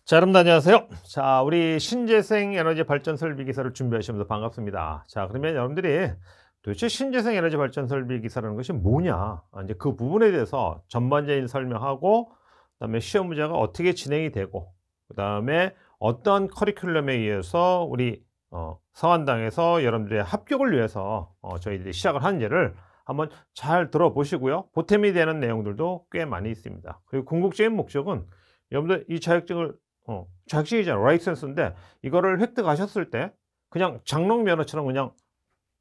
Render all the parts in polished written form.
자, 여러분 안녕하세요. 자, 우리 신재생 에너지 발전 설비 기사를 준비하시면서 반갑습니다. 자, 그러면 여러분들이 도대체 신재생 에너지 발전 설비 기사라는 것이 뭐냐? 이제 그 부분에 대해서 전반적인 설명하고, 그다음에 시험 문제가 어떻게 진행이 되고, 그다음에 어떤 커리큘럼에 의해서 우리 성한당에서 여러분들의 합격을 위해서 저희들이 시작을 하는지를 한번 잘 들어보시고요. 보탬이 되는 내용들도 꽤 많이 있습니다. 그리고 궁극적인 목적은 여러분들 이 자격증을 자격증이잖아. 라이센스인데 이거를 획득하셨을 때 그냥 장롱 면허처럼 그냥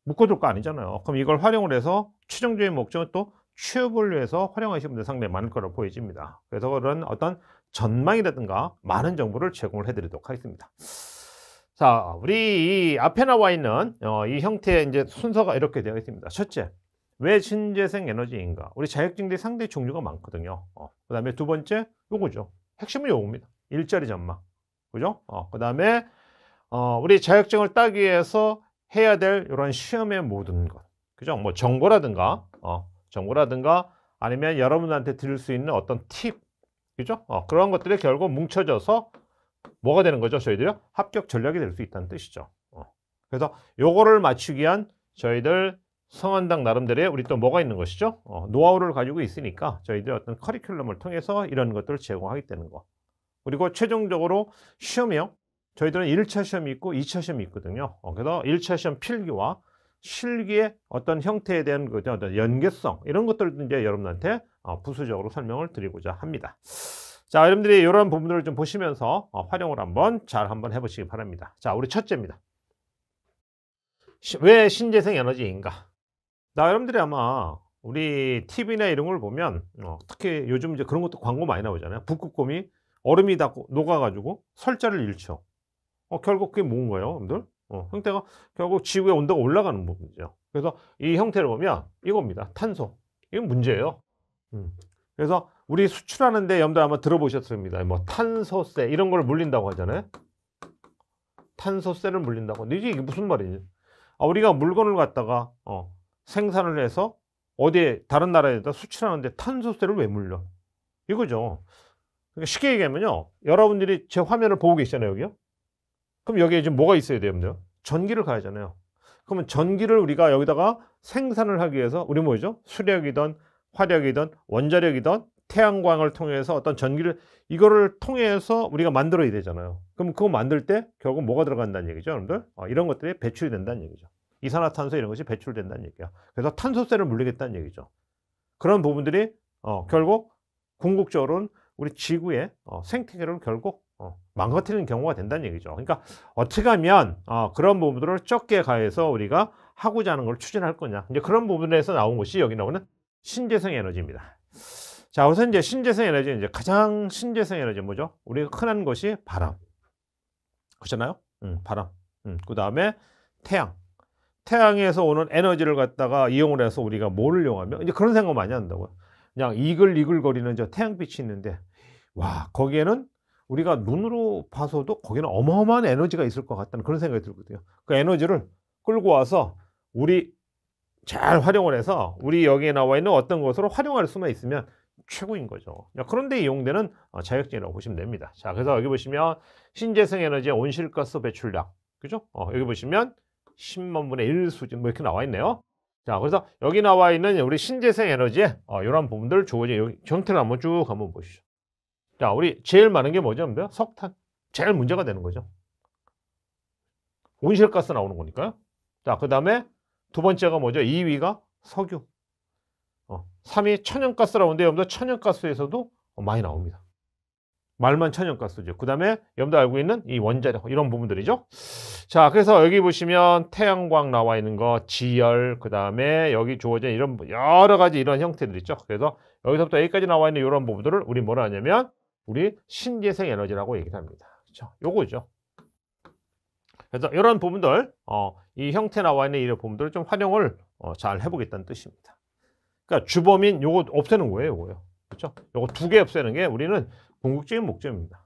묶어둘 거 아니잖아요. 그럼 이걸 활용을 해서 최종적인 목적은 또 취업을 위해서 활용하시는 분들 상당히 많을 거라고 보여집니다. 그래서 그런 어떤 전망이라든가 많은 정보를 제공을 해드리도록 하겠습니다. 자, 우리 이 앞에 나와 있는 이 형태의 이제 순서가 이렇게 되어 있습니다. 첫째, 왜 신재생 에너지인가? 우리 자격증들이 상당히 종류가 많거든요. 그 다음에 두 번째, 요거죠. 핵심은 요겁니다. 일자리 전망. 그죠? 그 다음에 우리 자격증을 따기 위해서 해야 될 이런 시험의 모든 것. 그죠? 뭐 정보라든가 아니면 여러분한테 드릴 수 있는 어떤 팁. 그죠? 그런 것들이 결국 뭉쳐져서 뭐가 되는 거죠? 저희들요? 합격 전략이 될 수 있다는 뜻이죠. 그래서 요거를 맞추기 위한 저희들 성한당 나름대로의 우리 또 뭐가 있는 것이죠? 노하우를 가지고 있으니까 저희들 어떤 커리큘럼을 통해서 이런 것들을 제공하게 되는 거. 그리고 최종적으로 시험이요. 저희들은 1차 시험이 있고 2차 시험이 있거든요. 그래서 1차 시험 필기와 실기의 어떤 형태에 대한 어떤 연계성 이런 것들도 이제 여러분한테 부수적으로 설명을 드리고자 합니다. 자, 여러분들이 이런 부분들을 좀 보시면서 활용을 한번 해보시기 바랍니다. 자, 우리 첫째입니다. 왜 신재생 에너지인가? 여러분들이 아마 우리 TV나 이런 걸 보면 특히 요즘 이제 그런 것도 광고 많이 나오잖아요. 북극곰이 얼음이 다 녹아가지고 설자를 잃죠. 결국 그게 뭔가요, 여러분들? 형태가 결국 지구의 온도가 올라가는 부분이죠. 그래서 이 형태를 보면 이겁니다. 탄소. 이건 문제예요. 그래서 우리 수출하는데 여러분들 아마 들어보셨습니다. 뭐 탄소세 이런 걸 물린다고 하잖아요. 탄소세를 물린다고. 근데 이게 무슨 말이지? 우리가 물건을 갖다가 생산을 해서 어디에 다른 나라에다 수출하는데 탄소세를 왜 물려? 이거죠. 그러니까 쉽게 얘기하면요. 여러분들이 제 화면을 보고 계시잖아요, 여기요. 그럼 여기에 지금 뭐가 있어야 돼요? 전기를 가야잖아요. 그러면 전기를 우리가 여기다가 생산을 하기 위해서 우리 뭐죠? 수력이든 화력이든 원자력이든 태양광을 통해서 어떤 전기를 이거를 통해서 우리가 만들어야 되잖아요. 그럼 그거 만들 때 결국 뭐가 들어간다는 얘기죠, 여러분들? 이런 것들이 배출이 된다는 얘기죠. 이산화탄소 이런 것이 배출된다는 얘기야. 그래서 탄소세를 물리겠다는 얘기죠. 그런 부분들이 결국 궁극적으로는 우리 지구의 생태계를 결국 망가뜨리는 경우가 된다는 얘기죠. 그러니까 어떻게 하면 그런 부분들을 적게 가해서 우리가 하고자 하는 걸 추진할 거냐. 이제 그런 부분에서 나온 것이 여기 나오는 신재생 에너지입니다. 자, 우선 이제 신재생 에너지 이제 가장 신재생 에너지 뭐죠? 우리가 흔한 것이 바람. 그렇잖아요? 바람. 그 다음에 태양. 태양에서 오는 에너지를 갖다가 이용을 해서 우리가 뭐를 이용하면 이제 그런 생각 많이 한다고요. 그냥 이글이글거리는 저 태양빛이 있는데 와, 거기에는 우리가 눈으로 봐서도 거기는 어마어마한 에너지가 있을 것 같다는 그런 생각이 들거든요. 그 에너지를 끌고 와서 우리 잘 활용을 해서 우리 여기에 나와 있는 어떤 것으로 활용할 수만 있으면 최고인 거죠. 그런데 이용되는 자격증이라고 보시면 됩니다. 자, 그래서 여기 보시면 신재생 에너지의 온실가스 배출량, 그죠? 여기 보시면 10만 분의 1 수준 뭐 이렇게 나와 있네요. 자, 그래서 여기 나와 있는 우리 신재생 에너지의 이런 부분들 주어진 형태를 한번 보시죠. 자, 우리 제일 많은 게 뭐죠? 석탄. 제일 문제가 되는 거죠. 온실가스 나오는 거니까요. 자, 그 다음에 두 번째가 뭐죠? 2위가 석유. 3위 천연가스 나오는데 여러분들 천연가스에서도 많이 나옵니다. 말만 천연가스죠. 그 다음에 여러분들 알고 있는 이 원자력 이런 부분들이죠. 자, 그래서 여기 보시면 태양광 나와 있는 거, 지열, 그 다음에 여기 주어진 이런 여러 가지 이런 형태들 있죠. 그래서 여기서부터 여기까지 나와 있는 이런 부분들을 우리 뭐라 하냐면 우리 신재생 에너지라고 얘기를 합니다. 그렇죠? 요거죠. 그래서 이런 부분들, 이 형태 나와 있는 이런 부분들을 좀 활용을 잘 해보겠다는 뜻입니다. 그러니까 주범인 요거 없애는 거예요, 요거요. 그렇죠? 요거 두 개 없애는 게 우리는 궁극적인 목적입니다.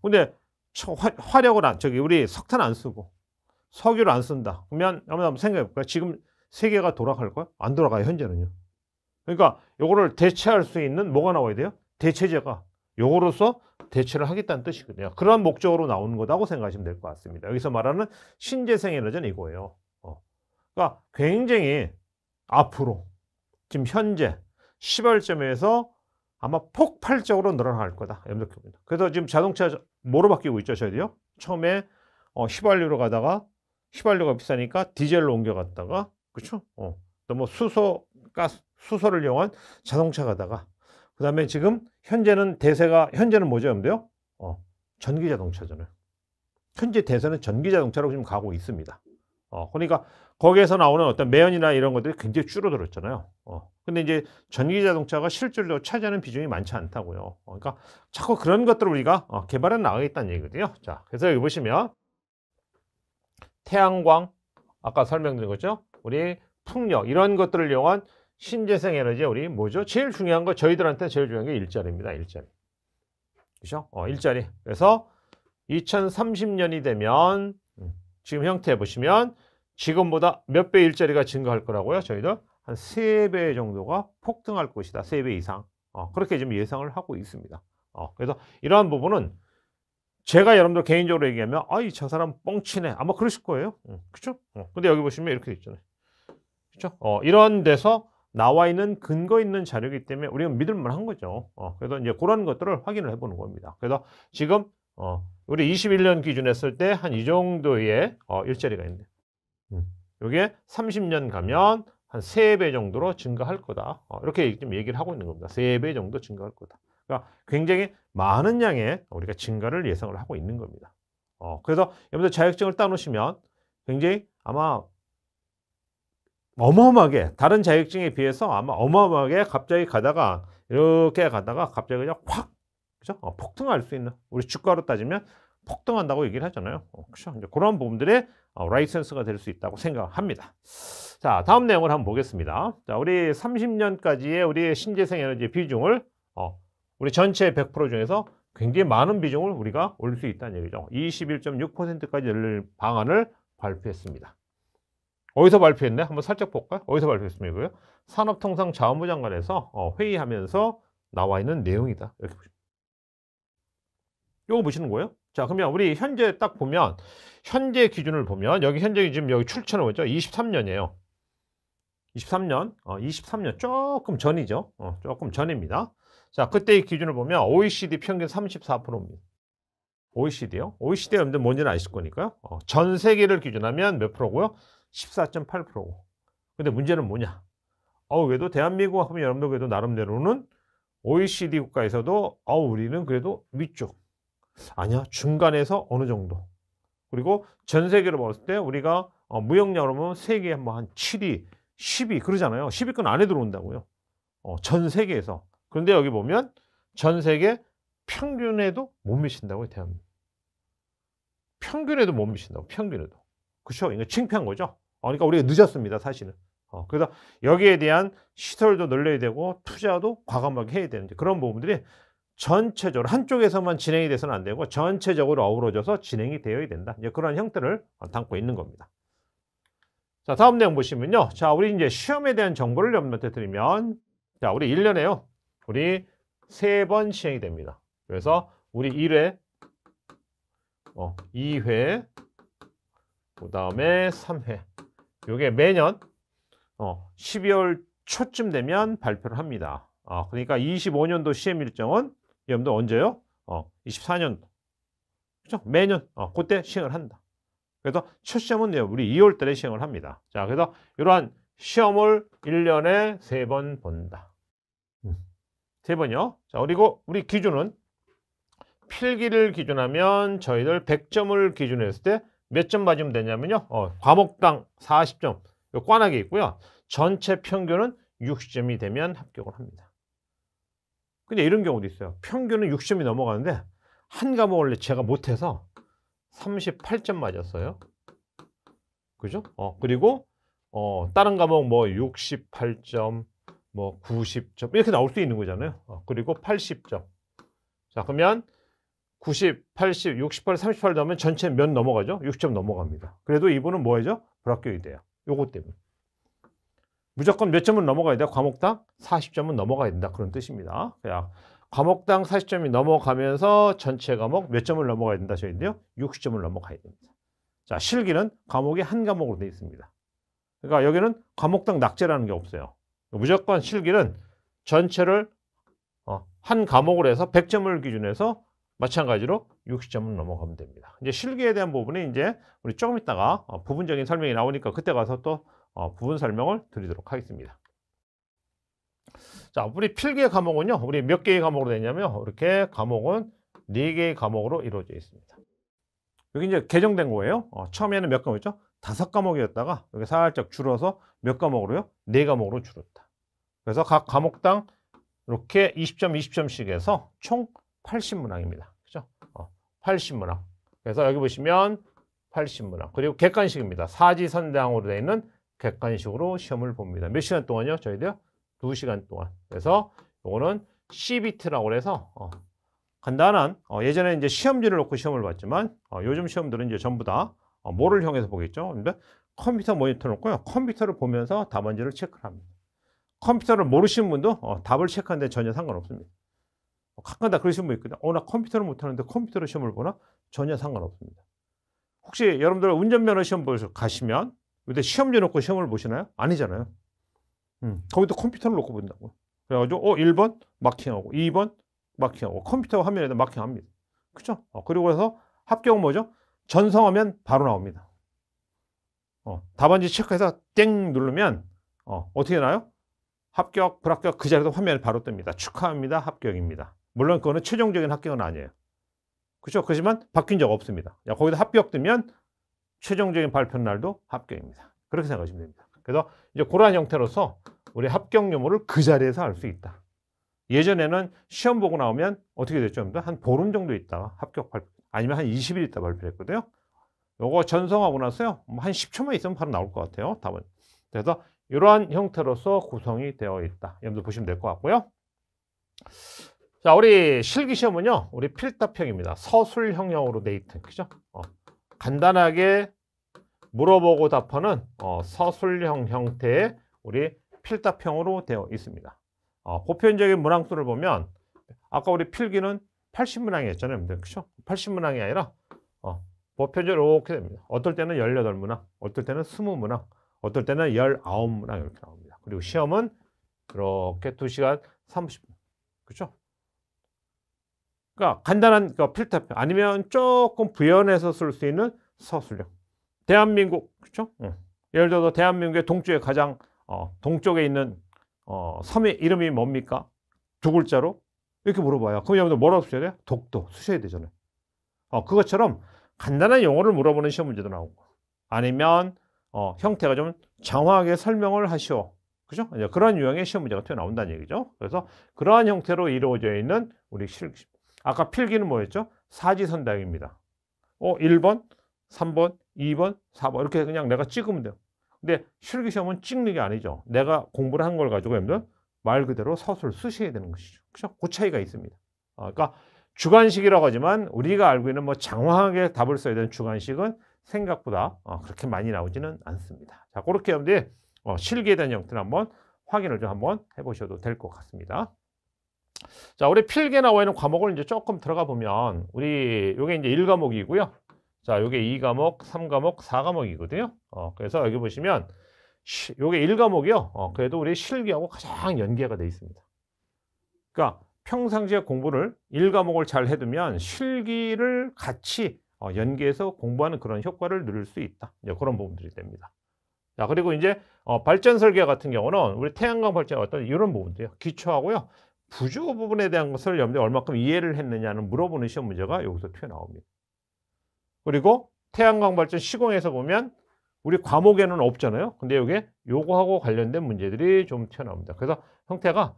근데 우리 석탄 안 쓰고 석유를 안 쓴다. 그러면 한번 생각해 볼까요? 지금 세계가 돌아갈까요? 안 돌아가요, 현재는요. 그러니까 요거를 대체할 수 있는 뭐가 나와야 돼요? 대체제가. 요거로서 대체를 하겠다는 뜻이거든요. 그런 목적으로 나오는 거다고 생각하시면 될 것 같습니다. 여기서 말하는 신재생 에너지는 이거예요. 그러니까 굉장히 앞으로 지금 현재 시발점에서 아마 폭발적으로 늘어날 거다. 염두해봅니다. 그래서 지금 자동차 뭐로 바뀌고 있죠, 저희도요? 처음에 휘발유로 가다가 휘발유가 비싸니까 디젤로 옮겨갔다가 그렇죠? 또 뭐 수소를 이용한 자동차 가다가 그다음에 지금 현재는 뭐죠, 여러분들요? 전기 자동차잖아요. 현재 대세는 전기 자동차로 지금 가고 있습니다. 그러니까 거기에서 나오는 어떤 매연이나 이런 것들이 굉장히 줄어들었잖아요. 근데 이제 전기 자동차가 실질적으로 차지하는 비중이 많지 않다고요. 그러니까 자꾸 그런 것들을 우리가 개발해 나가겠다는 얘기거든요. 자, 그래서 여기 보시면 태양광, 아까 설명드린 거죠. 우리 풍력, 이런 것들을 이용한 신재생 에너지, 우리 뭐죠? 제일 중요한 거, 저희들한테 제일 중요한 게 일자리입니다. 일자리. 그죠? 일자리. 그래서 2030년이 되면 지금 형태 보시면 지금보다 몇 배 일자리가 증가할 거라고요? 저희들 한 3배 정도가 폭등할 것이다. 3배 이상. 그렇게 지금 예상을 하고 있습니다. 그래서 이러한 부분은 제가 여러분들 개인적으로 얘기하면 아이 저 사람 뻥치네. 아마 그러실 거예요. 그렇죠? 근데 여기 보시면 이렇게 돼 있잖아요. 그렇죠? 이런 데서 나와 있는 근거 있는 자료이기 때문에 우리가 믿을 만한 거죠. 그래서 이제 그런 것들을 확인을 해보는 겁니다. 그래서 지금 우리 21년 기준 했을 때 한 이 정도의 일자리가 있네. 이게 30년 가면 한 3배 정도로 증가할 거다. 이렇게 좀 얘기를 하고 있는 겁니다. 3배 정도 증가할 거다. 그러니까 굉장히 많은 양의 우리가 증가를 예상을 하고 있는 겁니다. 그래서 여러분들 자격증을 따놓으시면 굉장히 아마 어마어마하게 다른 자격증에 비해서 아마 어마어마하게 갑자기 가다가 이렇게 가다가 갑자기 그냥 확 그죠? 폭등할 수 있는 우리 주가로 따지면 폭등한다고 얘기를 하잖아요. 그렇죠? 이제 그런 부분들의 라이센스가 될 수 있다고 생각합니다. 자, 다음 내용을 한번 보겠습니다. 자, 우리 30년까지의 우리 신재생 에너지 비중을 우리 전체 100% 중에서 굉장히 많은 비중을 우리가 올릴 수 있다는 얘기죠. 21.6%까지 늘릴 방안을 발표했습니다. 어디서 발표했네? 한번 살짝 볼까요? 어디서 발표했습니까? 산업통상자원부 장관에서 회의하면서 나와 있는 내용이다. 이렇게 보시면. 이거 보시는 거예요? 자, 그러면 우리 현재 딱 보면 현재 기준을 보면 여기 현재 지금 여기 출처는 뭐죠? 23년이에요. 23년, 23년 조금 전이죠. 조금 전입니다. 자, 그때의 기준을 보면 OECD 평균 34%입니다. OECD요? OECD가 여러분들 뭔지는 아실 거니까요. 전 세계를 기준하면 몇 프로고요? 14.8%고. 근데 문제는 뭐냐? 그래도 대한민국 하면 여러분들 그래도 나름대로는 OECD 국가에서도 우리는 그래도 위쪽. 아니야, 중간에서 어느 정도. 그리고 전 세계로 봤을 때 우리가 무역량으로 보면 세계에 뭐 한 7위, 10위 그러잖아요. 10위권 안에 들어온다고요. 전 세계에서. 그런데 여기 보면 전 세계 평균에도 못 미친다고요, 대한민국. 평균에도 못 미친다고, 평균에도. 그렇죠? 이거 창피한 거죠. 그러니까 우리가 늦었습니다, 사실은. 그래서 여기에 대한 시설도 늘려야 되고 투자도 과감하게 해야 되는데 그런 부분들이 전체적으로 한쪽에서만 진행이 돼서는 안 되고 전체적으로 어우러져서 진행이 되어야 된다. 이제 그런 형태를 담고 있는 겁니다. 자, 다음 내용 보시면요. 자, 우리 이제 시험에 대한 정보를 여러분한테 드리면 자, 우리 1년에요. 우리 3번 시행이 됩니다. 그래서 우리 1회, 2회, 그 다음에 3회. 요게 매년 12월 초쯤 되면 발표를 합니다. 그러니까 25년도 시험 일정은 여러분들 언제요? 24년. 그죠? 매년 그때 시행을 한다. 그래서 첫 시험은 우리 2월 달에 시행을 합니다. 자, 그래서 이러한 시험을 1년에 3번 본다. 3번이요. 자, 그리고 우리 기준은 필기를 기준하면 저희들 100점을 기준으로 했을 때 몇 점 맞으면 되냐면요. 과목당 40점. 꽈나게 있고요. 전체 평균은 60점이 되면 합격을 합니다. 근데 이런 경우도 있어요. 평균은 60점이 넘어가는데 한 과목을 제가 못해서 38점 맞았어요. 그죠? 그리고 다른 과목 뭐 68점, 뭐 90점 이렇게 나올 수 있는 거잖아요. 그리고 80점. 자, 그러면 90, 80, 68, 38 넣으면 전체 몇 넘어가죠? 60점 넘어갑니다. 그래도 이분은 뭐죠? 불합격이 돼요. 요거 때문에. 무조건 몇 점은 넘어가야 돼요? 과목당 40점은 넘어가야 된다. 그런 뜻입니다. 그냥 과목당 40점이 넘어가면서 전체 과목 몇 점을 넘어가야 된다 저희들요? 60점을 넘어가야 됩니다. 자, 실기는 과목이 한 과목으로 되어 있습니다. 그러니까 여기는 과목당 낙제라는 게 없어요. 무조건 실기는 전체를 한 과목으로 해서 100점을 기준해서 마찬가지로 60점을 넘어가면 됩니다. 이제 실기에 대한 부분이 이제 우리 조금 있다가 부분적인 설명이 나오니까 그때 가서 또 부분 설명을 드리도록 하겠습니다. 자, 우리 필기 과목은요, 우리 몇 개의 과목으로 되냐면, 이렇게 과목은 4개의 과목으로 이루어져 있습니다. 여기 이제 개정된 거예요. 처음에는 몇 과목이죠? 5과목이었다가, 여기 살짝 줄어서 몇 과목으로요? 4과목으로 줄었다. 그래서 각 과목당 이렇게 20점, 20점씩 해서 총 80문항입니다. 그죠? 80문항. 그래서 여기 보시면 80문항. 그리고 객관식입니다. 사지선다항으로 되어 있는 객관식으로 시험을 봅니다. 몇 시간 동안요? 저희도요? 2시간 동안. 그래서 요거는 CBT라고 해서 간단한 예전에 이제 시험지를 놓고 시험을 봤지만 요즘 시험들은 이제 전부 다 뭐를 향해서 보겠죠? 근데 컴퓨터 모니터 놓고요. 컴퓨터를 보면서 답안지를 체크를 합니다. 컴퓨터를 모르시는 분도 답을 체크하는데 전혀 상관없습니다. 가끔 다 그러시는 분 있거든요. 나 컴퓨터를 못하는데 컴퓨터로 시험을 보나? 전혀 상관없습니다. 혹시 여러분들 운전면허 시험 보러 가시면 근데 시험지 놓고 시험을 보시나요? 아니잖아요. 거기도 컴퓨터를 놓고 본다고. 그래가지고 1번 마킹하고 2번 마킹하고 컴퓨터 화면에다 마킹합니다. 그죠? 그리고 해서 합격은 뭐죠? 전송하면 바로 나옵니다. 답안지 체크해서 땡 누르면 어떻게 나요? 합격, 불합격 그 자리에서 화면에 바로 뜹니다. 축하합니다. 합격입니다. 물론 그거는 최종적인 합격은 아니에요. 그렇죠? 그렇지만 바뀐 적 없습니다. 거기다 합격 뜨면 최종적인 발표 날도 합격입니다. 그렇게 생각하시면 됩니다. 그래서 이제 그러한 형태로서 우리 합격 여부를 그 자리에서 알 수 있다. 예전에는 시험 보고 나오면 어떻게 됐죠? 한 보름 정도 있다가 합격 발표, 아니면 한 20일 있다 발표했거든요. 요거 전송하고 나서요, 한 10초만 있으면 바로 나올 것 같아요, 답은. 그래서 이러한 형태로서 구성이 되어 있다. 여러분들 보시면 될 것 같고요. 자, 우리 실기시험은요, 우리 필답형입니다. 서술형형으로 되어 있던, 그죠? 간단하게 물어보고 답하는 서술형 형태의 우리 필답형으로 되어 있습니다. 보편적인 문항수를 보면 아까 우리 필기는 80문항이었잖아요. 그렇죠? 80문항이 아니라 보편적으로 이렇게 됩니다. 어떨 때는 18문항, 어떨 때는 20문항, 어떨 때는 19문항 이렇게 나옵니다. 그리고 시험은 이렇게 2시간 30분. 그렇죠? 그러니까 간단한 필답형 아니면 조금 부연해서 쓸 수 있는 서술형. 대한민국, 그렇죠? 예를 들어서 대한민국의 동쪽에 가장 동쪽에 있는 섬의 이름이 뭡니까? 2글자로 이렇게 물어봐요. 그럼 여러분들 뭐라고 쓰셔야 돼요? 독도 쓰셔야 되잖아요. 그것처럼 간단한 용어를 물어보는 시험 문제도 나오고, 아니면 형태가 좀 장황하게 설명을 하시오. 그죠? 그런 유형의 시험 문제가 튀어나온다는 얘기죠. 그래서 그러한 형태로 이루어져 있는 우리 실기. 아까 필기는 뭐였죠? 사지선다항입니다. 1번, 3번, 2번, 4번 이렇게 그냥 내가 찍으면 돼요. 근데 실기 시험은 찍는 게 아니죠. 내가 공부를 한 걸 가지고 여러분들 말 그대로 서술 쓰셔야 되는 것이죠. 그죠? 그 차이가 있습니다. 그러니까 주관식이라고 하지만 우리가 알고 있는 뭐 장황하게 답을 써야 되는 주관식은 생각보다 그렇게 많이 나오지는 않습니다. 자, 그렇게 여러분들 실기에 대한 형태를 한번 확인을 좀 한번 해보셔도 될 것 같습니다. 자, 우리 필기에 나와 있는 과목을 이제 조금 들어가 보면 우리 요게 이제 1과목이고요. 자, 요게 2과목, 3과목, 4과목이거든요. 그래서 여기 보시면 요게 1과목이요. 그래도 우리 실기하고 가장 연계가 되어 있습니다. 그러니까 평상시에 공부를 1과목을 잘 해두면 실기를 같이 연계해서 공부하는 그런 효과를 누릴 수 있다. 이제 그런 부분들이 됩니다. 자, 그리고 이제 발전 설계 같은 경우는 우리 태양광 발전 어떤 이런 부분들이요. 기초하고요. 부조 부분에 대한 것을 여러분들이 얼마큼 이해를 했느냐는 물어보는 시험 문제가 여기서 튀어나옵니다. 그리고 태양광 발전 시공에서 보면 우리 과목에는 없잖아요. 근데 여기에 요거하고 관련된 문제들이 좀 튀어나옵니다. 그래서 형태가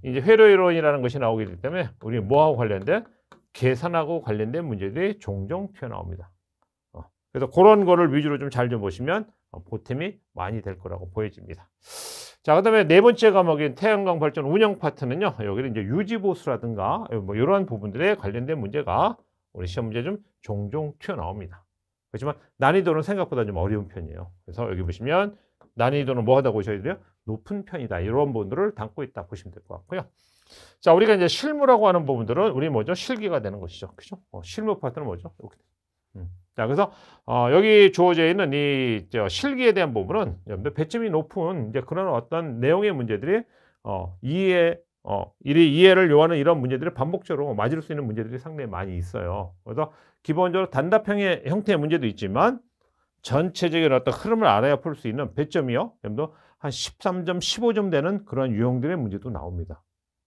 이제 회로이론이라는 것이 나오게 되기 때문에 우리 뭐하고 관련된 계산하고 관련된 문제들이 종종 튀어나옵니다. 그래서 그런 거를 위주로 좀 잘 좀 보시면 보탬이 많이 될 거라고 보여집니다. 자, 그 다음에 네 번째 과목인 태양광 발전 운영 파트는요. 여기는 이제 유지보수라든가 뭐 이러한 부분들에 관련된 문제가 우리 시험 문제 좀 종종 튀어나옵니다. 그렇지만 난이도는 생각보다 좀 어려운 편이에요. 그래서 여기 보시면 난이도는 뭐 하다 보셔야 돼요? 높은 편이다. 이런 부분들을 담고 있다 보시면 될 것 같고요. 자, 우리가 이제 실무라고 하는 부분들은 우리 뭐죠? 실기가 되는 것이죠. 그죠? 실무 파트는 뭐죠? 이렇게. 자, 그래서 여기 주어져 있는 이 실기에 대한 부분은 여러분들 배점이 높은 이제 그런 어떤 내용의 문제들이 이해를 요하는 이런 문제들이 반복적으로 맞을 수 있는 문제들이 상당히 많이 있어요. 그래서 기본적으로 단답형의 형태의 문제도 있지만 전체적인 어떤 흐름을 알아야 풀 수 있는 배점이요. 여러분들 한 13점, 15점 되는 그런 유형들의 문제도 나옵니다.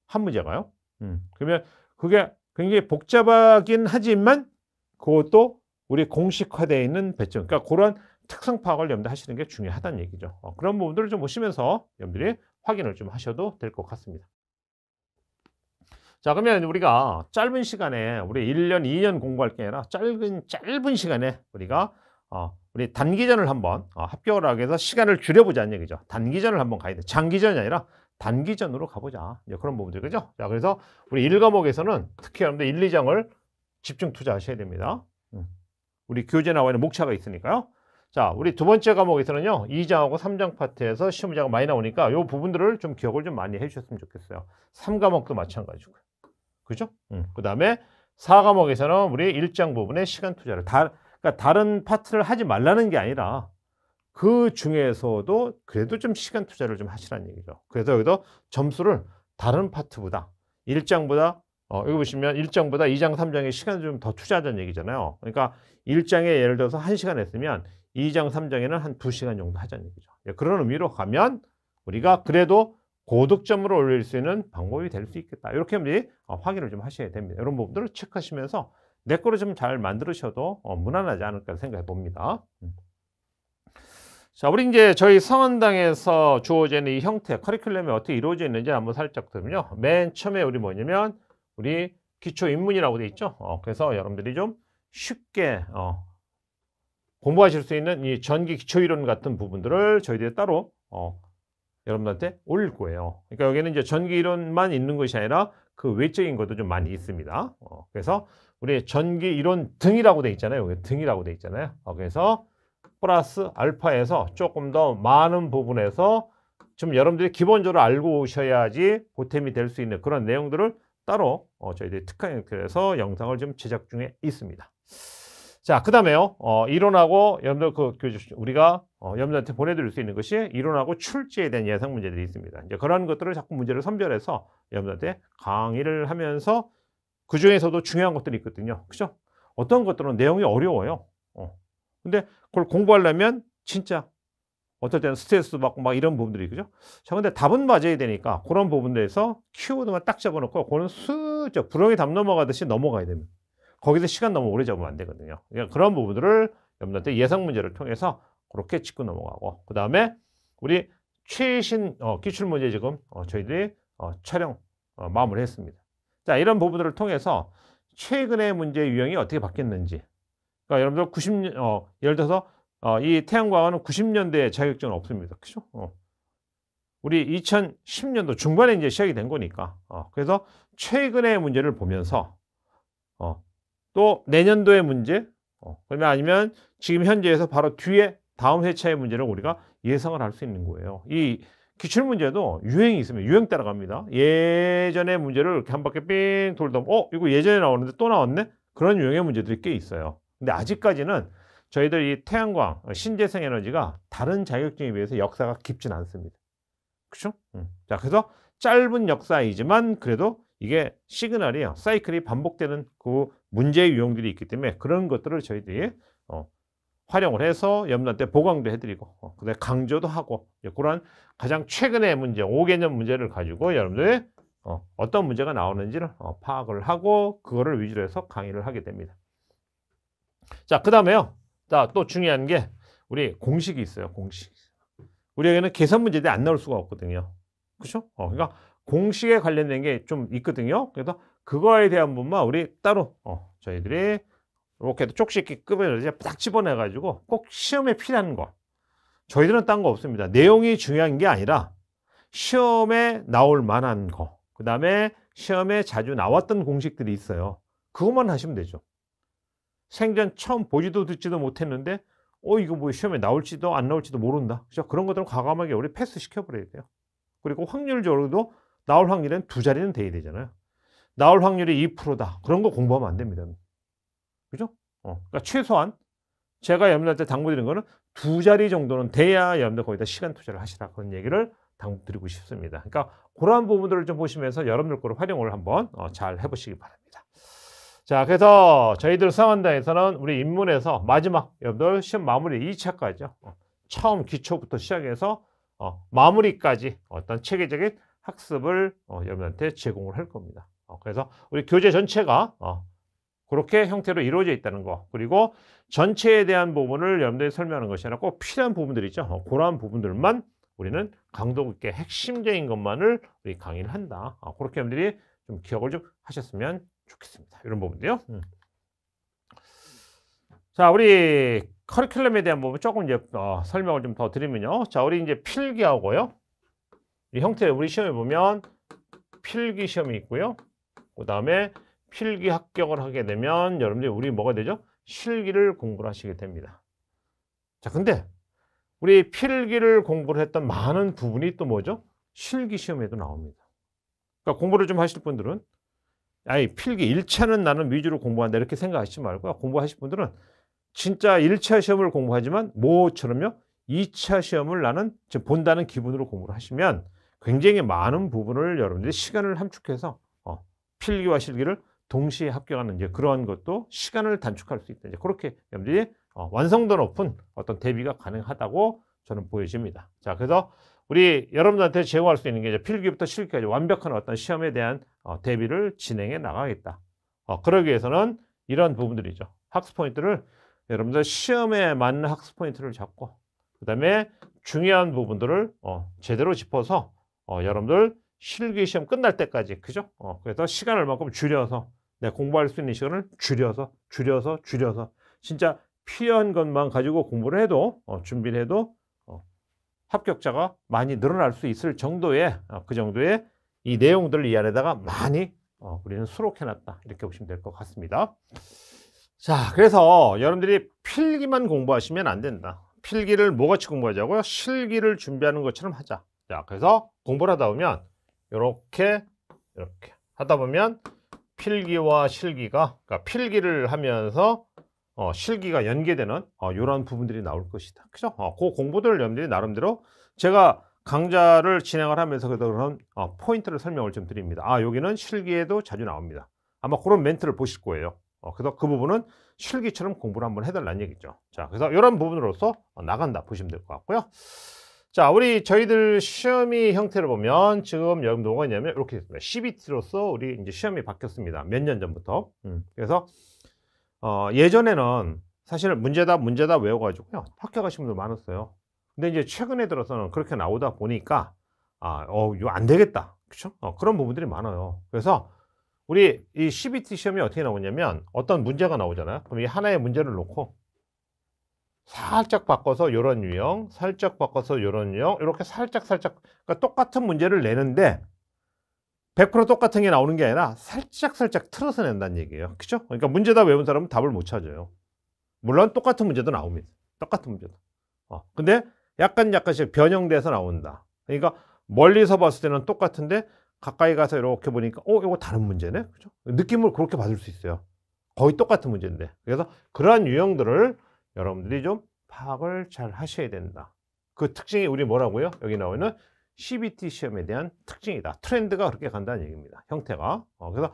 한 문제가요. 그러면 그게 굉장히 복잡하긴 하지만 그것도 우리 공식화되어 있는 배점. 그러니까 그런 특성 파악을 여러분들 하시는 게 중요하다는 얘기죠. 그런 부분들을 좀 보시면서 여러분들이 확인을 좀 하셔도 될 것 같습니다. 자, 그러면 우리가 짧은 시간에 우리 1년, 2년 공부할 게 아니라 짧은 시간에 우리가 우리 단기전을 한번 합격을 하기 위해서 시간을 줄여보자는 얘기죠. 단기전을 한번 가야 돼. 장기전이 아니라 단기전으로 가보자. 이제 그런 부분들, 그죠? 자, 그래서 우리 1과목에서는 특히 여러분들 1, 2장을 집중 투자하셔야 됩니다. 우리 교재 나와 있는 목차가 있으니까요. 자, 우리 두 번째 과목에서는요, 2장하고 3장 파트에서 시험 문제가 많이 나오니까 이 부분들을 좀 기억을 좀 많이 해주셨으면 좋겠어요. 3과목도 마찬가지고. 그죠? 그 다음에 4과목에서는 우리 1장 부분에 시간 투자를 그러니까 다른 파트를 하지 말라는 게 아니라 그 중에서도 그래도 좀 시간 투자를 좀 하시라는 얘기죠. 그래서 여기서 점수를 다른 파트보다 1장보다 여기 보시면 1장보다 2장, 3장에 시간을 좀 더 투자하자는 얘기잖아요. 그러니까 1장에 예를 들어서 1시간 했으면 2장, 3장에는 한 2시간 정도 하자는 얘기죠. 그런 의미로 가면 우리가 그래도 고득점을 올릴 수 있는 방법이 될 수 있겠다. 이렇게 확인을 좀 하셔야 됩니다. 이런 부분들을 체크하시면서 내 거를 좀 잘 만들으셔도 무난하지 않을까 생각해 봅니다. 자, 우리 이제 저희 성원당에서 주어져 있는 이 형태, 커리큘럼이 어떻게 이루어져 있는지 한번 살짝 보면요. 맨 처음에 우리 뭐냐면 우리 기초 입문이라고 돼 있죠. 그래서 여러분들이 좀 쉽게 공부하실 수 있는 이 전기 기초 이론 같은 부분들을 저희들이 따로 여러분들한테 올릴 거예요. 그러니까 여기는 이제 전기 이론만 있는 것이 아니라 그 외적인 것도 좀 많이 있습니다. 그래서 우리 전기 이론 등이라고 돼 있잖아요. 여기 등이라고 돼 있잖아요. 그래서 플러스 알파에서 조금 더 많은 부분에서 좀 여러분들이 기본적으로 알고 오셔야지 보탬이 될 수 있는 그런 내용들을 따로 저희들이 특화 형태에서 영상을 좀 제작 중에 있습니다. 자, 그 다음에요. 이론하고 여러분들 우리가 여러분들한테 보내드릴 수 있는 것이 이론하고 출제에 대한 예상 문제들이 있습니다. 이제 그런 것들을 자꾸 문제를 선별해서 여러분들한테 강의를 하면서 그 중에서도 중요한 것들이 있거든요. 그죠? 어떤 것들은 내용이 어려워요. 근데 그걸 공부하려면 진짜 어떨 때는 스트레스도 받고 막 이런 부분들이 그죠? 자, 근데 답은 맞아야 되니까 그런 부분들에서 키워드만 딱 잡아놓고 그거는 슬쩍 부렁이 담 넘어가듯이 넘어가야 됩니다. 거기서 시간 너무 오래 잡으면 안 되거든요. 그러니까 그런 부분들을 여러분들한테 예상 문제를 통해서 그렇게 짚고 넘어가고 그 다음에 우리 최신 기출 문제 지금 저희들이 촬영 마무리했습니다. 자, 이런 부분들을 통해서 최근의 문제 유형이 어떻게 바뀌었는지 그러니까 여러분들 예를 들어서 이 태양광은 90년대에 자격증은 없습니다. 그죠? 우리 2010년도 중반에 이제 시작이 된 거니까. 그래서 최근의 문제를 보면서 또 내년도의 문제, 그러면 아니면 지금 현재에서 바로 뒤에 다음 회차의 문제를 우리가 예상을 할 수 있는 거예요. 이 기출 문제도 유행이 있으면 유행 따라갑니다. 예전의 문제를 이렇게 한 바퀴 삥 돌다 이거 예전에 나오는데 또 나왔네? 그런 유형의 문제들이 꽤 있어요. 근데 아직까지는 저희들 이 태양광, 신재생 에너지가 다른 자격증에 비해서 역사가 깊진 않습니다. 그렇죠? 자, 그래서 짧은 역사이지만 그래도 이게 시그널이에요. 사이클이 반복되는 그 문제 유형들이 있기 때문에 그런 것들을 저희들이 활용을 해서 여러분한테 보강도 해드리고 그다음에 강조도 하고 그런 가장 최근의 문제, 5개년 문제를 가지고 여러분들이 어떤 문제가 나오는지를 파악을 하고 그거를 위주로 해서 강의를 하게 됩니다. 자, 그 다음에요. 자, 또 중요한 게 우리 공식이 있어요. 공식. 우리에게는 계산 문제들이 안 나올 수가 없거든요. 그렇죠? 그러니까 공식에 관련된 게 좀 있거든요. 그래서 그거에 대한 부분만 우리 따로 저희들이 이렇게 쪽집게 급을 이제 딱 집어내 가지고 꼭 시험에 필요한 거. 저희들은 딴 거 없습니다. 내용이 중요한 게 아니라 시험에 나올 만한 거. 그다음에 시험에 자주 나왔던 공식들이 있어요. 그것만 하시면 되죠. 생전 처음 보지도 듣지도 못했는데 이거 뭐 시험에 나올지도 안 나올지도 모른다. 그죠? 그런 것들은 과감하게 우리 패스 시켜버려야 돼요. 그리고 확률적으로도 나올 확률은 두 자리는 돼야 되잖아요. 나올 확률이 2%다. 그런 거 공부하면 안 됩니다. 그죠? 그러니까 최소한 제가 여러분들한테 당부드리는 거는 두 자리 정도는 돼야 여러분들 거기다 시간 투자를 하시라. 그런 얘기를 당부드리고 싶습니다. 그러니까 그러한 부분들을 좀 보시면서 여러분들 거를 활용을 한번 잘 해보시기 바랍니다. 자, 그래서 저희들 수학한다에서는 우리 입문에서 마지막 여러분들 시험 마무리 2차까지요. 처음 기초부터 시작해서 마무리까지 어떤 체계적인 학습을 여러분한테 제공을 할 겁니다. 그래서 우리 교재 전체가 그렇게 형태로 이루어져 있다는 거, 그리고 전체에 대한 부분을 여러분들이 설명하는 것이 아니라 꼭 필요한 부분들 있죠. 그러한 부분들만 우리는 강도 있게 핵심적인 것만을 우리 강의를 한다. 그렇게 여러분들이 좀 기억을 좀 하셨으면 좋겠습니다. 이런 부분도요. 자, 우리 커리큘럼에 대한 부분 조금 이제 설명을 좀 더 드리면요. 자, 우리 이제 필기하고요. 이 형태 우리 시험에 보면 필기 시험이 있고요. 그 다음에 필기 합격을 하게 되면 여러분들이 우리 뭐가 되죠? 실기를 공부를 하시게 됩니다. 자, 근데 우리 필기를 공부를 했던 많은 부분이 또 뭐죠? 실기 시험에도 나옵니다. 그러니까 공부를 좀 하실 분들은 아니 필기 1차는 나는 위주로 공부한다 이렇게 생각하시지 말고요. 공부하실 분들은 진짜 1차 시험을 공부하지만 뭐처럼요? 2차 시험을 나는 본다는 기분으로 공부를 하시면 굉장히 많은 부분을 여러분들이 시간을 함축해서 필기와 실기를 동시에 합격하는 이제 그러한 것도 시간을 단축할 수 있다. 이제 그렇게 여러분들이 완성도 높은 어떤 대비가 가능하다고 저는 보여집니다. 자, 그래서 우리 여러분들한테 제공할 수 있는 게 이제 필기부터 실기까지 완벽한 어떤 시험에 대한 대비를 진행해 나가겠다. 그러기 위해서는 이런 부분들이죠. 학습 포인트를 여러분들 시험에 맞는 학습 포인트를 잡고 그다음에 중요한 부분들을 제대로 짚어서 여러분들 실기 시험 끝날 때까지 그죠? 그래서 시간을 얼마큼 줄여서 공부할 수 있는 시간을 줄여서 진짜 필요한 것만 가지고 공부를 해도 준비를 해도 합격자가 많이 늘어날 수 있을 정도의 그 정도의 이 내용들을 이 안에다가 많이 우리는 수록해놨다 이렇게 보시면 될 것 같습니다. 자, 그래서 여러분들이 필기만 공부하시면 안 된다. 필기를 뭐같이 공부하자고요? 실기를 준비하는 것처럼 하자. 자, 그래서 공부를 하다 보면 이렇게 하다 보면 필기와 실기가 그러니까 필기를 하면서 실기가 연계되는 이런 부분들이 나올 것이다. 그죠? 그 공부들을 여러분들이 나름대로 제가 강좌를 진행을 하면서 그런 포인트를 설명을 좀 드립니다. 여기는 실기에도 자주 나옵니다. 아마 그런 멘트를 보실 거예요. 그래서 그 부분은 실기처럼 공부를 한번 해달라는 얘기죠. 자, 그래서 이런 부분으로서 나간다 보시면 될 것 같고요. 자, 우리 저희들 시험이 형태를 보면 지금 여러분 뭐가 있냐면 이렇게 됐습니다. CBT로서 우리 이제 시험이 바뀌었습니다. 몇 년 전부터. 그래서 예전에는 사실 문제다 외워가지고요 합격하신 분들 많았어요. 근데 이제 최근에 들어서는 그렇게 나오다 보니까 이거 안 되겠다, 그렇죠? 그런 부분들이 많아요. 그래서 우리 이 CBT 시험이 어떻게 나오냐면 어떤 문제가 나오잖아요. 그럼 이 하나의 문제를 놓고 살짝 바꿔서 이런 유형, 살짝 바꿔서 이런 유형, 이렇게 살짝 그러니까 똑같은 문제를 내는데 100% 똑같은 게 나오는 게 아니라 살짝 틀어서 낸다는 얘기예요. 그죠? 그러니까 문제다 외운 사람은 답을 못 찾아요. 물론 똑같은 문제도 나옵니다. 똑같은 문제도. 근데 약간씩 변형돼서 나온다. 그러니까 멀리서 봤을 때는 똑같은데 가까이 가서 이렇게 보니까 이거 다른 문제네. 그죠? 느낌을 그렇게 받을 수 있어요. 거의 똑같은 문제인데. 그래서 그러한 유형들을 여러분들이 좀 파악을 잘 하셔야 된다. 그 특징이 우리 뭐라고요? 여기 나오는 CBT 시험에 대한 특징이다. 트렌드가 그렇게 간다는 얘기입니다. 형태가. 그래서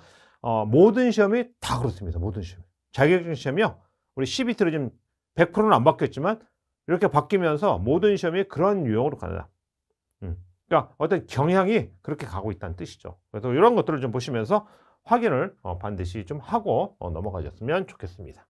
모든 시험이 다 그렇습니다. 모든 시험. 자격증 시험이요. 우리 CBT로 지금 100%는 안 바뀌었지만 이렇게 바뀌면서 모든 시험이 그런 유형으로 간다. 그러니까 어떤 경향이 그렇게 가고 있다는 뜻이죠. 그래서 이런 것들을 좀 보시면서 확인을 반드시 좀 하고 넘어가셨으면 좋겠습니다.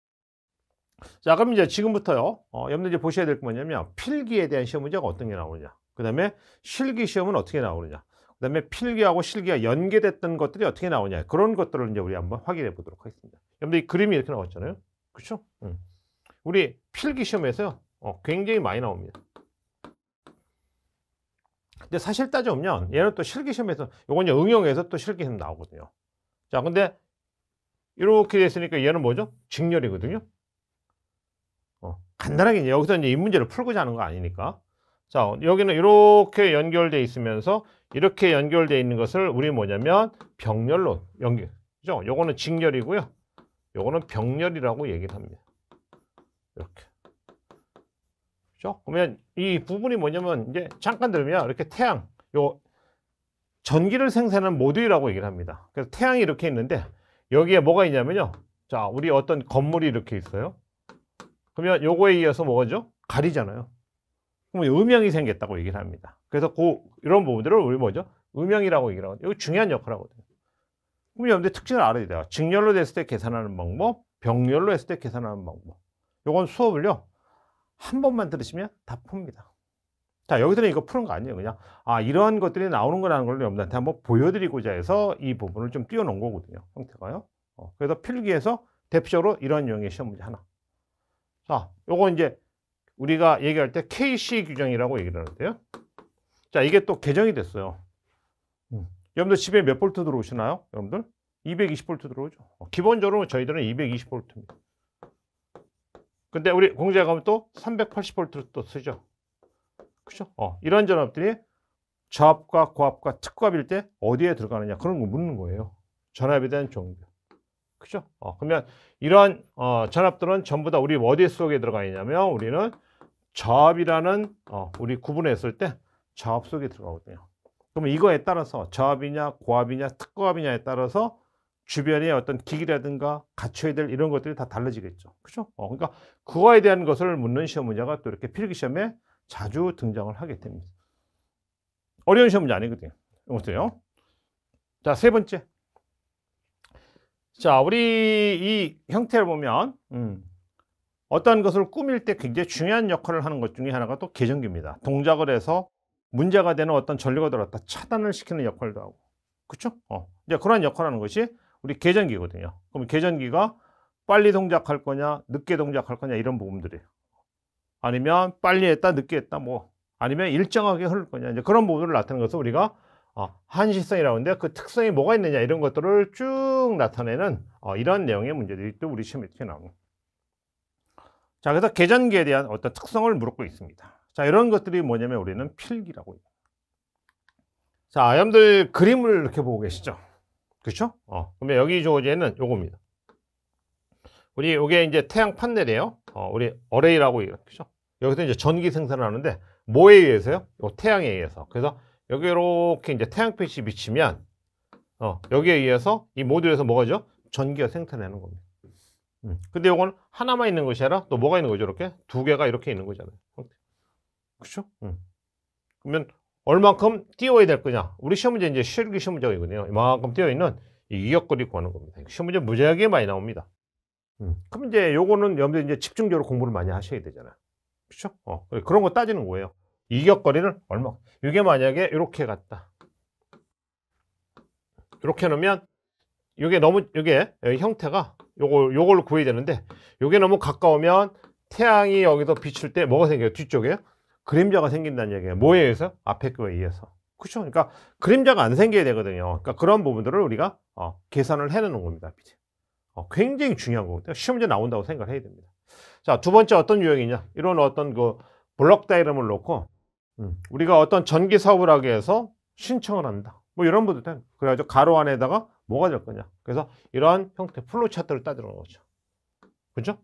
자, 그럼 이제 지금부터요. 여러분들 이제 보셔야 될 게 뭐냐면 필기에 대한 시험 문제가 어떤 게 나오느냐. 그 다음에 실기 시험은 어떻게 나오느냐. 그 다음에 필기하고 실기가 연계됐던 것들이 어떻게 나오냐. 그런 것들을 이제 우리 한번 확인해 보도록 하겠습니다. 여러분들 이 그림이 이렇게 나왔잖아요. 그렇죠? 우리 필기 시험에서 굉장히 많이 나옵니다. 근데 사실 따져보면 얘는 또 실기 시험에서 요건 이제 응용해서 또 실기 시험 나오거든요. 자, 근데 이렇게 됐으니까 얘는 뭐죠? 직렬이거든요. 간단하게 이제 여기서 이제 이 문제를 풀고자 하는 거 아니니까. 자, 여기는 이렇게 연결돼 있으면서 이렇게 연결돼 있는 것을 우리 뭐냐면 병렬로 연결. 그죠? 요거는 직렬이고요. 요거는 병렬이라고 얘기를 합니다. 이렇게. 그죠? 그러면 이 부분이 뭐냐면 이제 잠깐 들으면 이렇게 태양, 요 전기를 생산하는 모듈이라고 얘기를 합니다. 그래서 태양이 이렇게 있는데 여기에 뭐가 있냐면요. 자, 우리 어떤 건물이 이렇게 있어요. 그러면 요거에 의해서 뭐죠? 가리잖아요. 그러면 음영이 생겼다고 얘기를 합니다. 그래서 이런 부분들을 우리 뭐죠? 음영이라고 얘기를 하거든요. 이거 중요한 역할을 하거든요. 그럼 여러분들 특징을 알아야 돼요. 직렬로 됐을 때 계산하는 방법, 병렬로 했을 때 계산하는 방법. 요건 수업을요. 한 번만 들으시면 다 풉니다. 자, 여기서는 이거 푸는 거 아니에요. 그냥 이러한 것들이 나오는 거라는 걸 여러분들한테 한번 보여드리고자 해서 이 부분을 좀 띄워놓은 거거든요. 형태가요. 그래서 필기에서 대표적으로 이런 유형의 시험 문제 하나. 자, 요거 이제 우리가 얘기할 때 KC 규정이라고 얘기를 하는데요. 자, 이게 또 개정이 됐어요. 여러분들 집에 몇 볼트 들어오시나요? 여러분들? 220볼트 들어오죠. 기본적으로 저희들은 220볼트입니다. 근데 우리 공장에 가면 또 380볼트를 또 쓰죠. 그죠? 이런 전압들이 저압과 고압과 특고압일 때 어디에 들어가느냐 그런 거 묻는 거예요. 전압에 대한 종류. 그죠? 그러면 이러한 전압들은 전부 다 우리 어디 속에 들어가 있냐면 우리는 저압이라는 우리 구분했을 때 저압 속에 들어가거든요. 그러면 이거에 따라서 저압이냐 고압이냐 특고압이냐에 따라서 주변의 어떤 기기라든가 갖춰야 될 이런 것들이 다 달라지겠죠. 그죠? 그러니까 그거에 대한 것을 묻는 시험 문제가 또 이렇게 필기 시험에 자주 등장을 하게 됩니다. 어려운 시험 문제 아니거든요. 보세요. 자, 세 번째. 자, 우리 이 형태를 보면 어떤 것을 꾸밀 때 굉장히 중요한 역할을 하는 것 중에 하나가 또 계전기입니다. 동작을 해서 문제가 되는 어떤 전류가 들어왔다 차단을 시키는 역할도 하고. 그렇죠? 이제 그런 역할을 하는 것이 우리 계전기거든요. 그럼 계전기가 빨리 동작할 거냐, 늦게 동작할 거냐 이런 부분들이에요. 아니면 빨리 했다, 늦게 했다, 뭐 아니면 일정하게 흐를 거냐 이제 그런 부분을 나타내는 것을 우리가 한시성이라고 하는데 그 특성이 뭐가 있느냐 이런 것들을 쭉 나타내는 이런 내용의 문제들이 또 우리 시험에 이렇게 나옵니다. 자, 그래서 계전기에 대한 어떤 특성을 물었고 있습니다. 자, 이런 것들이 뭐냐면 우리는 필기라고 해요. 자, 여러분들 그림을 이렇게 보고 계시죠? 그렇죠? 그러면 여기 주어지는 요겁니다. 우리 요게 이제 태양 판넬이에요. 우리 어레이라고 얘기하죠. 여기서 이제 전기 생산을 하는데 뭐에 의해서요? 요 태양에 의해서. 그래서 여기 이렇게 이제 태양빛이 비치면 여기에 의해서 이 모듈에서 뭐가죠? 전기가 생산되는 겁니다. 근데 요건 하나만 있는 것이 아니라 또 뭐가 있는 거죠? 이렇게 두 개가 이렇게 있는 거잖아요. 그렇죠? 그러면 얼만큼 띄워야 될 거냐? 우리 시험 문제 이제 실기 시험 문제가 있거든요. 이만큼 띄어 있는 이 이격거리 구하는 겁니다. 시험 문제 무지하게 많이 나옵니다. 그럼 이제 요거는 여러분들 이제 집중적으로 공부를 많이 하셔야 되잖아요. 그렇죠? 그런 거 따지는 거예요. 이격거리는 얼마? 이게 만약에 이렇게 갔다. 이렇게 놓으면 이게 너무 이게 형태가 요걸 구해야 되는데 요게 너무 가까우면 태양이 여기서 비출 때 뭐가 생겨요? 뒤쪽에 그림자가 생긴다는 얘기예요. 뭐에 의해서? 앞에 거에 의해서. 그렇죠? 그러니까 그림자가 안 생겨야 되거든요. 그러니까 그런 부분들을 우리가 계산을 해내는 겁니다. 굉장히 중요한 거거든요. 시험 문제 나온다고 생각을 해야 됩니다. 자, 두 번째 어떤 유형이냐? 이런 어떤 그 블록 다이그램을 놓고 우리가 어떤 전기 사업을 하기 위해서 신청을 한다. 뭐 이런 분들 그래가지고 가로 안에다가 뭐가 될 거냐? 그래서 이러한 형태 플로우 차트를 따지는 거죠. 그죠?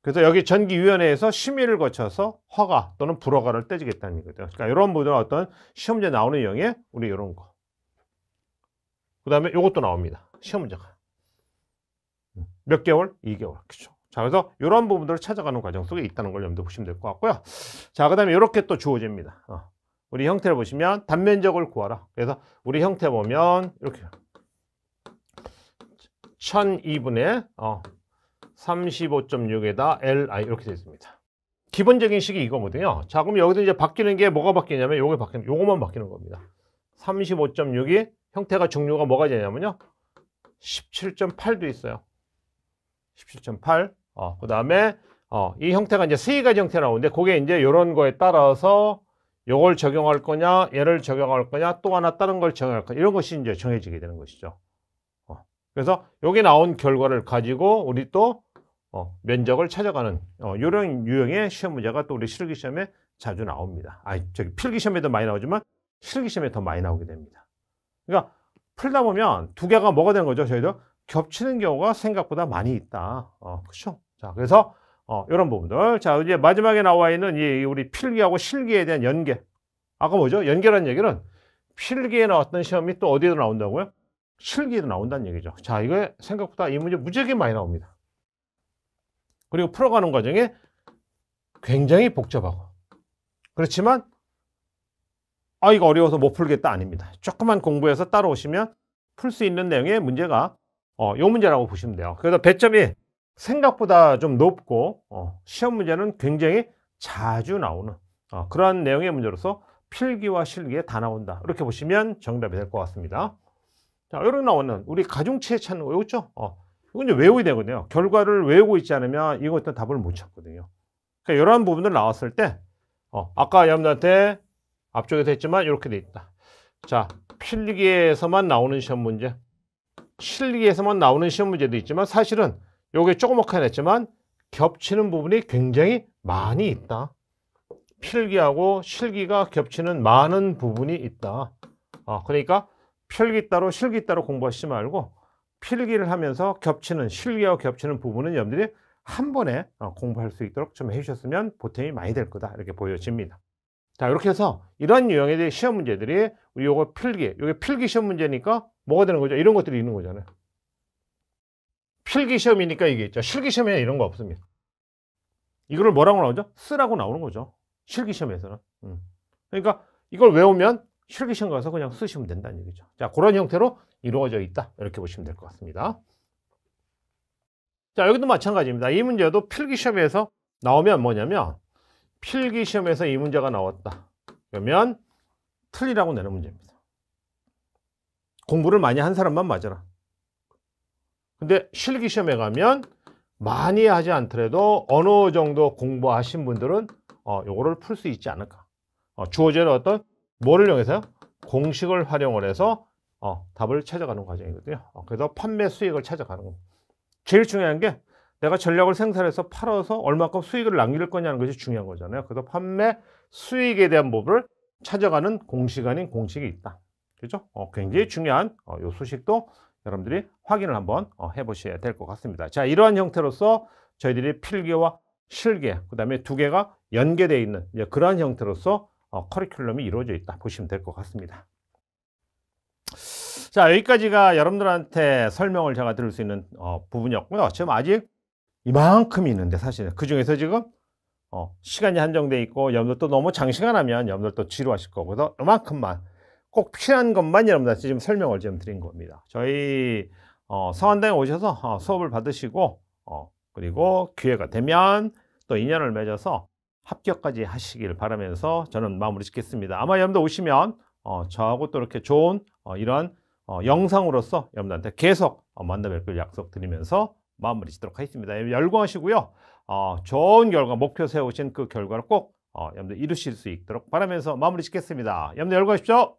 그래서 여기 전기위원회에서 심의를 거쳐서 허가 또는 불허가를 떼주겠다는 거죠. 그러니까 이런 분들은 어떤 시험 문제 나오는 유형에 우리 이런 거. 그 다음에 이것도 나옵니다. 시험 문제가. 몇 개월? 2개월. 그렇죠. 자, 그래서 이런 부분들을 찾아가는 과정 속에 있다는 걸 염두에 보시면 될 것 같고요. 자, 그 다음에 이렇게 또 주어집니다. 우리 형태를 보시면 단면적을 구하라. 그래서 우리 형태 보면 이렇게 1002분의 35.6에다 Li 이렇게 되어 있습니다. 기본적인 식이 이거거든요. 자, 그럼 여기서 이제 바뀌는 게 뭐가 바뀌냐면 요거만 바뀌는 겁니다. 35.6이 형태가 종류가 뭐가 되냐면요. 17.8도 있어요. 17.8. 그 다음에 이 형태가 이제 세 가지 형태가 나오는데 그게 이제 이런 거에 따라서 요걸 적용할 거냐, 얘를 적용할 거냐, 또 하나 다른 걸 적용할 거냐 이런 것이 이제 정해지게 되는 것이죠. 그래서 여기 나온 결과를 가지고 우리 또 면적을 찾아가는 이런 유형의 시험 문제가 또 우리 실기 시험에 자주 나옵니다. 저기 필기시험에도 많이 나오지만 실기시험에 더 많이 나오게 됩니다. 그러니까 풀다 보면 두 개가 뭐가 되는 거죠? 저희도 겹치는 경우가 생각보다 많이 있다. 그렇죠? 자, 그래서 이런 부분들. 자, 이제 마지막에 나와 있는 이 우리 필기하고 실기에 대한 연계. 아까 뭐죠? 연계라는 얘기는 필기에 나왔던 시험이 또 어디에도 나온다고요? 실기에도 나온다는 얘기죠. 자, 이거 생각보다 이 문제 무지하게 많이 나옵니다. 그리고 풀어가는 과정에 굉장히 복잡하고. 그렇지만 이거 어려워서 못 풀겠다 아닙니다. 조금만 공부해서 따라오시면 풀 수 있는 내용의 문제가 요 문제라고 보시면 돼요. 그래서 배점이 생각보다 좀 높고 시험 문제는 굉장히 자주 나오는 그런 내용의 문제로서 필기와 실기에 다 나온다. 이렇게 보시면 정답이 될 것 같습니다. 자, 이렇게 나오는 우리 가중치의 찾는 거 있죠? 이건 이제 외워야 되거든요. 결과를 외우고 있지 않으면 이것도 답을 못 찾거든요. 그러니까 이러한 부분들 나왔을 때 아까 여러분들한테 앞쪽에서 했지만 이렇게 돼 있다. 자, 필기에서만 나오는 시험 문제, 실기에서만 나오는 시험 문제도 있지만 사실은 요게 조그맣게 냈지만 겹치는 부분이 굉장히 많이 있다. 필기하고 실기가 겹치는 많은 부분이 있다. 그러니까 필기 따로 실기 따로 공부하시지 말고 필기를 하면서 겹치는 실기하고 겹치는 부분은 여러분들이 한 번에 공부할 수 있도록 좀 해주셨으면 보탬이 많이 될 거다. 이렇게 보여집니다. 자, 이렇게 해서 이런 유형의 대한 시험 문제들이 우리 요거 필기, 요게 필기 시험 문제니까 뭐가 되는 거죠? 이런 것들이 있는 거잖아요. 필기 시험이니까 이게 있죠. 실기 시험에는 이런 거 없습니다. 이거를 뭐라고 나오죠? 쓰라고 나오는 거죠. 실기 시험에서는. 그러니까 이걸 외우면 실기 시험 가서 그냥 쓰시면 된다는 얘기죠. 자, 그런 형태로 이루어져 있다. 이렇게 보시면 될 것 같습니다. 자, 여기도 마찬가지입니다. 이 문제도 필기 시험에서 나오면 뭐냐면 필기 시험에서 이 문제가 나왔다. 그러면 틀리라고 내는 문제입니다. 공부를 많이 한 사람만 맞아라. 근데 실기 시험에 가면 많이 하지 않더라도 어느 정도 공부하신 분들은 요거를 풀 수 있지 않을까. 주어지는 어떤 뭐를 이용해서요? 공식을 활용을 해서 답을 찾아가는 과정이거든요. 그래서 판매 수익을 찾아가는 겁니다. 제일 중요한 게 내가 전략을 생산해서 팔아서 얼마큼 수익을 남길 거냐는 것이 중요한 거잖아요. 그래서 판매 수익에 대한 법을 찾아가는 공식 아닌 공식이 있다. 그죠? 굉장히 중요한 요 소식도 여러분들이 확인을 한번 해보셔야 될 것 같습니다. 자, 이러한 형태로서 저희들이 필기와 실기, 그 다음에 두 개가 연계되어 있는 그러한 형태로서 커리큘럼이 이루어져 있다 보시면 될 것 같습니다. 자, 여기까지가 여러분들한테 설명을 제가 드릴 수 있는 부분이었고요. 지금 아직 이만큼이 있는데 사실 그 중에서 지금 시간이 한정돼 있고 여러분들 또 너무 장시간 하면 여러분들 또 지루하실 거고 그래서 이만큼만 꼭 필요한 것만 여러분들한테 지금 설명을 좀 드린 겁니다. 저희 성한당에 오셔서 수업을 받으시고 그리고 기회가 되면 또 인연을 맺어서 합격까지 하시길 바라면서 저는 마무리 짓겠습니다. 아마 여러분들 오시면 저하고 또 이렇게 좋은 이러한 영상으로서 여러분들한테 계속 만나 뵐 걸 약속드리면서 마무리 짓도록 하겠습니다. 열공하시고요. 좋은 결과, 목표 세우신 그 결과를 꼭 여러분들 이루실 수 있도록 바라면서 마무리 짓겠습니다. 여러분들 열공하십시오.